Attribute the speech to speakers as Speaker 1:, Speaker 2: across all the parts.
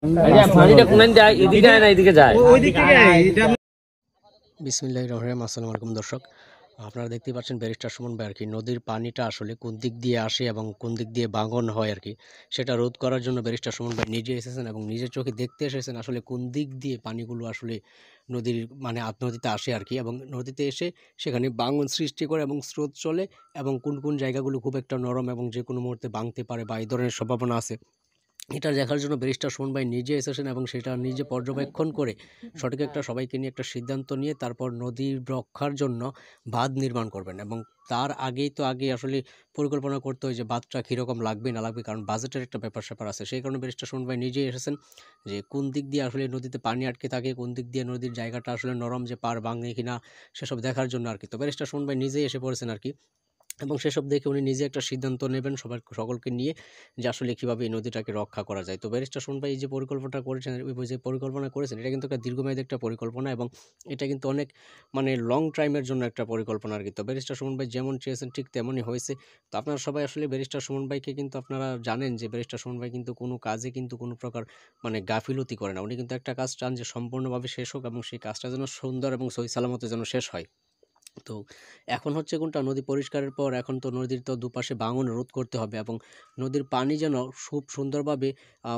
Speaker 1: পানিটা কোন যায়, এদিকে যায় না এদিকে যায়।
Speaker 2: বিসমিল্লাহির রহমানির রহিম। আসসালামু আলাইকুম দর্শক, আপনারা দেখতেই পাচ্ছেন ব্যারিস্টার সুমন ভাই আর কি নদীর পানিটা আসলে কোন দিক দিয়ে আসে এবং কোন দিক দিয়ে ভাঙন হয় আর কি সেটা রোধ করার জন্য ব্যারিস্টার সুমন ভাই নিজে এসেছেন এবং নিজের চোখে দেখতে এসেছেন আসলে কোন দিক দিয়ে পানিগুলো আসলে নদীর মানে নদীতে আসে আর কি, এবং নদীতে এসে সেখানে ভাঙন সৃষ্টি করে এবং স্রোত চলে এবং কোন কোন জায়গাগুলো খুব একটা নরম এবং যে কোনো মুহূর্তে ভাঙতে পারে বা এই ধরনের সম্ভাবনা আছে। এটা দেখার জন্য ব্যারিস্টার সুমন ভাই নিজে এসেছেন এবং সেটা নিজে পর্যবেক্ষণ করে সঠিক একটা সবাইকে নিয়ে একটা সিদ্ধান্ত নিয়ে তারপর নদীর রক্ষার জন্য বাঁধ নির্মাণ করবেন। এবং তার আগেই তো আগে আসলে পরিকল্পনা করতে হয় যে বাঁধটা কীরকম লাগবে না লাগবে, কারণ বাজেটের একটা ব্যাপার-স্যাপার আছে। সেই কারণে ব্যারিস্টার সুমন ভাই নিজেই এসেছেন যে কোন দিক দিয়ে আসলে নদীতে পানি আটকে থাকে, কোন দিক দিয়ে নদীর জায়গাটা আসলে নরম যে পাড় ভাঙে কিনা সেসব দেখার জন্য আর কি। তো ব্যারিস্টার সুমন ভাই নিজেই এসে পড়েছেন আর কি, এবং সেসব দেখে উনি নিজে একটা সিদ্ধান্ত নেবেন সকলকে নিয়ে যে আসলে কীভাবে এই নদীটাকে রক্ষা করা যায়। তো ব্যারিস্টার সুমন ভাই এই যে পরিকল্পনাটা করেছেন, ওই যে পরিকল্পনা করেছেন, এটা কিন্তু একটা দীর্ঘমেয়াদী একটা পরিকল্পনা এবং এটা কিন্তু অনেক মানে লং টাইমের জন্য একটা পরিকল্পনা আর কি। তো ব্যারিস্টার সুমন ভাই যেমন চেয়েছেন ঠিক তেমনই হয়েছে। তো আপনারা সবাই আসলে ব্যারিস্টার সুমন ভাইকে কিন্তু আপনারা জানেন যে ব্যারিস্টার সুমন ভাই কিন্তু কোনো কাজে কিন্তু কোনো প্রকার মানে গাফিলতি করে না। উনি কিন্তু একটা কাজ চান যে সম্পূর্ণভাবে শেষ হোক এবং সেই কাজটা যেন সুন্দর এবং সহি সালামতে যেন শেষ হয়। তো এখন হচ্ছে কোনটা, নদী পরিষ্কারের পর এখন তো নদীর তো দুপাশে ভাঙন রোধ করতে হবে এবং নদীর পানি যেন খুব সুন্দরভাবে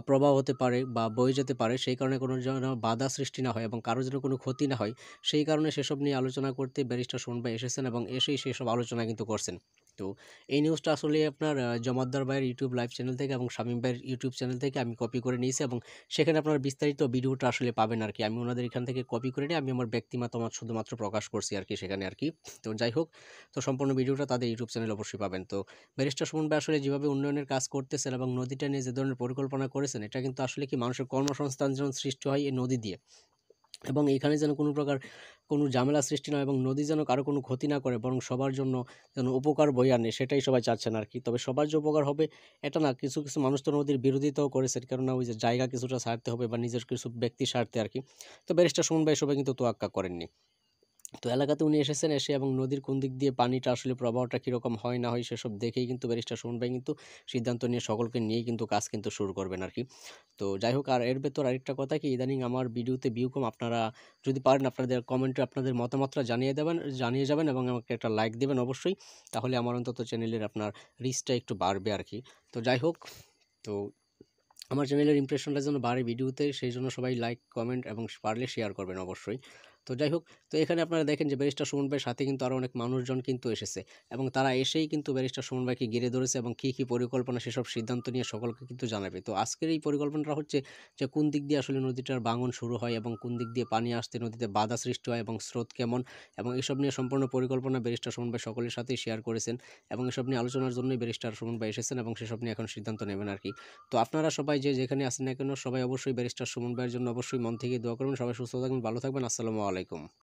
Speaker 2: প্রবাহ হতে পারে বা বয়ে যেতে পারে, সেই কারণে কোনো যেন বাধা সৃষ্টি না হয় এবং কারো যেন কোনো ক্ষতি না হয়, সেই কারণে সেসব নিয়ে আলোচনা করতে ব্যারিস্টার সুমন ভাই এসেছেন এবং এসেই সেসব আলোচনা কিন্তু করছেন। তো এই নিউজটা আসলে আপনার জমাদ্দার ভাইয়ের ইউটিউব লাইভ চ্যানেল থেকে এবং শামীম ভাইয়ের ইউটিউব চ্যানেল থেকে আমি কপি করে নিয়েছি এবং সেখানে আপনারা বিস্তারিত ভিডিওটা আসলে পাবেন আর কি। আমি ওনাদের এখান থেকে কপি করে নিয়ে আমি আমার ব্যক্তি মতামত শুধুমাত্র প্রকাশ করছি আর কি সেখানে আর কি। তো যাই হোক, তো সম্পূর্ণ ভিডিওটা তাদের ইউটিউব চ্যানেলে অবশ্যই পাবেন। তো ব্যারিস্টার সুমন ভাই আসলে যেভাবে উন্নয়নের কাজ করতেছেন এবং নদীটা নিয়ে যে ধরনের পরিকল্পনা করেছেন, এটা কিন্তু আসলে কি মানুষের কর্মসংস্থান যেন সৃষ্টি হয় এই নদী দিয়ে, এবং এখানে যেন কোনো প্রকার কোনো ঝামেলা সৃষ্টি না হয় এবং নদী যেন কারো কোনো ক্ষতি না করে, বরং সবার জন্য যেন উপকার বয়ে আনে, সেটাই সবাই চাচ্ছেন আর কি। তবে সবার যে উপকার হবে এটা না, কিছু কিছু মানুষ তো নদীর বিরোধিতাও করেছেন, কেননা ওই যে জায়গা কিছুটা ছাড়তে হবে বা নিজের কিছু ব্যক্তি স্বার্থে আর কি। তো ব্যারিস্টার সুমন ভাই সবাই কিন্তু তোয়াক্কা করেননি। তো এলাকাতে উনি এসেছেন, এসে এবং নদীর কোন দিক দিয়ে পানিটা আসলে প্রবাহটা কীরকম হয় না হয় সেসব দেখেই কিন্তু ব্যারিস্টার সুমন ভাই কিন্তু সিদ্ধান্ত নিয়ে সকলকে নিয়েই কিন্তু কাজ কিন্তু শুরু করবেন আর কি। তো যাই হোক, আর এর ভেতর আরেকটা কথা কি, ইদানিং আমার ভিডিওতে ভিউ কম। আপনারা যদি পারেন আপনাদের কমেন্টে আপনাদের মতামতটা জানিয়ে যাবেন এবং আমাকে একটা লাইক দেবেন অবশ্যই। তাহলে আমার অন্তত চ্যানেলের আপনার রিচটা একটু বাড়বে আর কি। তো যাই হোক, তো আমার চ্যানেলের ইমপ্রেশনটা যেন বাড়ে ভিডিওতে, সেই জন্য সবাই লাইক কমেন্ট এবং পারলে শেয়ার করবেন অবশ্যই। তো যাই হোক, তো এখানে আপনারা দেখেন যে ব্যারিস্টার সুমন ভাইয়ের সাথে কিন্তু আরও অনেক মানুষজন কিন্তু এসেছে এবং তারা এসেই কিন্তু ব্যারিস্টার সুমন ভাইকে ঘিরে ধরেছে এবং কী কী পরিকল্পনা সেসব সিদ্ধান্ত নিয়ে সকলকে কিন্তু জানাবে। তো আজকের এই পরিকল্পনাটা হচ্ছে যে কোন দিক দিয়ে আসলে নদীটার ভাঙন শুরু হয় এবং কোন দিক দিয়ে পানি আসতে নদীতে বাধা সৃষ্টি হয় এবং স্রোত কেমন, এবং এসব নিয়ে সম্পূর্ণ পরিকল্পনা ব্যারিস্টার সুমন ভাই সকলের সাথেই শেয়ার করেছেন এবং এসব নিয়ে আলোচনার জন্যই ব্যারিস্টার সুমন ভাই এসেছেন এবং সেসব নিয়ে এখন সিদ্ধান্ত নেবেন আর কি। তো আপনারা সবাই যে যেখানে আছেন না কেন, সবাই অবশ্যই ব্যারিস্টার সুমন ভাইয়ের জন্য অবশ্যই মন থেকে দোয়া করবেন। সবাই সুস্থ থাকবেন, ভালো থাকবেন। আসসালামু আলাইকুম।